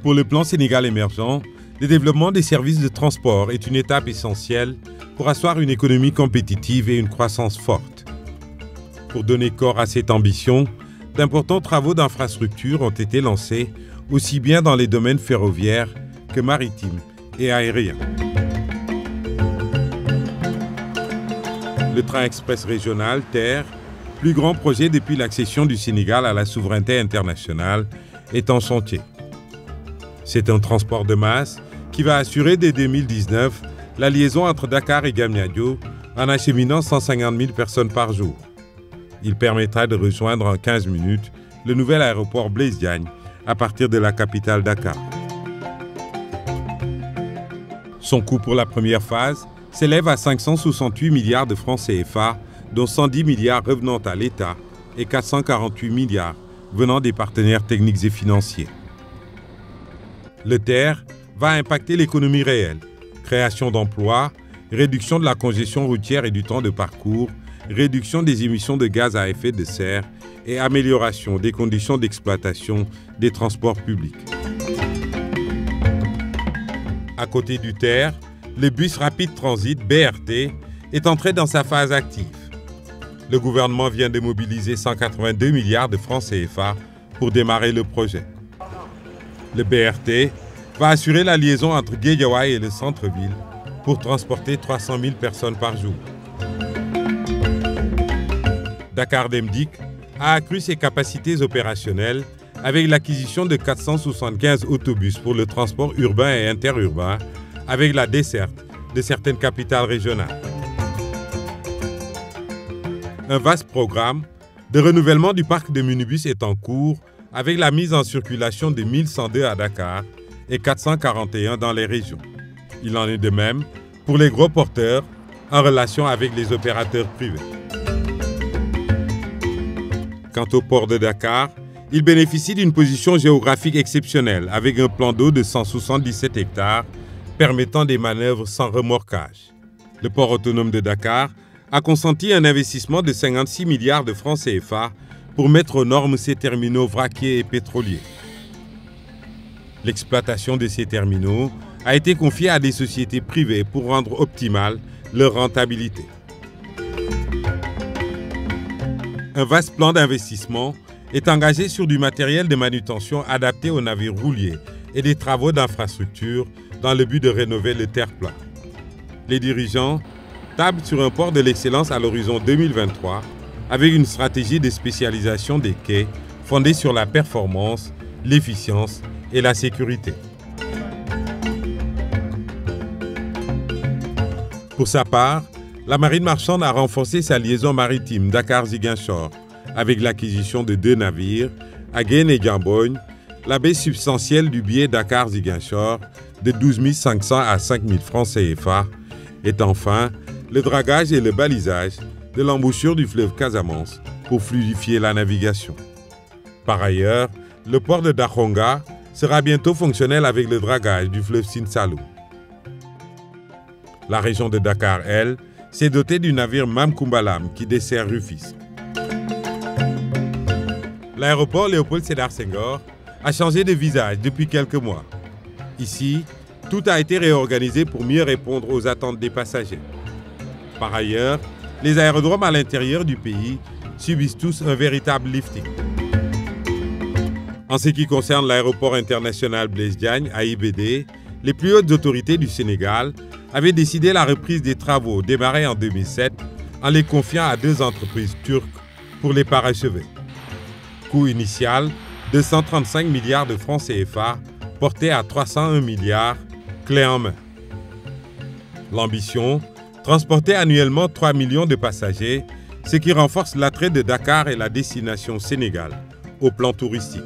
Pour le plan Sénégal émergent, le développement des services de transport est une étape essentielle pour asseoir une économie compétitive et une croissance forte. Pour donner corps à cette ambition, d'importants travaux d'infrastructure ont été lancés, aussi bien dans les domaines ferroviaires que maritimes et aériens. Le train express régional TER, plus grand projet depuis l'accession du Sénégal à la souveraineté internationale, est en chantier. C'est un transport de masse qui va assurer dès 2019 la liaison entre Dakar et Diamniadio en acheminant 150 000 personnes par jour. Il permettra de rejoindre en 15 minutes le nouvel aéroport Blaise Diagne à partir de la capitale Dakar. Son coût pour la première phase s'élève à 568 milliards de francs CFA, dont 110 milliards revenant à l'État et 448 milliards venant des partenaires techniques et financiers. Le TER va impacter l'économie réelle, création d'emplois, réduction de la congestion routière et du temps de parcours, réduction des émissions de gaz à effet de serre et amélioration des conditions d'exploitation des transports publics. À côté du TER, le bus rapide transit BRT est entré dans sa phase active. Le gouvernement vient de mobiliser 182 milliards de francs CFA pour démarrer le projet. Le BRT va assurer la liaison entre Guédiawaye et le centre-ville pour transporter 300 000 personnes par jour. Dakar Dem Dikk a accru ses capacités opérationnelles avec l'acquisition de 475 autobus pour le transport urbain et interurbain avec la desserte de certaines capitales régionales. Un vaste programme de renouvellement du parc de minibus est en cours avec la mise en circulation de 1102 à Dakar et 441 dans les régions. Il en est de même pour les gros porteurs en relation avec les opérateurs privés. Quant au port de Dakar, il bénéficie d'une position géographique exceptionnelle avec un plan d'eau de 177 hectares permettant des manœuvres sans remorquage. Le port autonome de Dakar a consenti un investissement de 56 milliards de francs CFA pour mettre aux normes ses terminaux vraquiers et pétroliers. L'exploitation de ces terminaux a été confiée à des sociétés privées pour rendre optimale leur rentabilité. Un vaste plan d'investissement est engagé sur du matériel de manutention adapté aux navires rouliers et des travaux d'infrastructure dans le but de rénover le terre-plein. Les dirigeants tablent sur un port de l'excellence à l'horizon 2023 avec une stratégie de spécialisation des quais fondée sur la performance, l'efficience et la sécurité. Pour sa part, la marine marchande a renforcé sa liaison maritime Dakar-Ziguinchor avec l'acquisition de 2 navires, Aguène et Diambogne, la baisse substantielle du billet Dakar-Ziguinchor de 12 500 à 5 000 francs CFA et enfin le dragage et le balisage de l'embouchure du fleuve Casamance pour fluidifier la navigation. Par ailleurs, le port de Dakhonga sera bientôt fonctionnel avec le dragage du fleuve Sine Saloum. La région de Dakar, elle, s'est dotée du navire Mamkoumbalam qui dessert Rufisque. L'aéroport Léopold Sédar Senghor a changé de visage depuis quelques mois. Ici, tout a été réorganisé pour mieux répondre aux attentes des passagers. Par ailleurs, les aérodromes à l'intérieur du pays subissent tous un véritable lifting. En ce qui concerne l'aéroport international Blaise Diagne, AIBD, les plus hautes autorités du Sénégal avaient décidé la reprise des travaux démarrés en 2007 en les confiant à 2 entreprises turques pour les parachever. Coût initial de 135 milliards de francs CFA porté à 301 milliards, clé en main. L'ambition, transporter annuellement 3 millions de passagers, ce qui renforce l'attrait de Dakar et la destination Sénégal au plan touristique.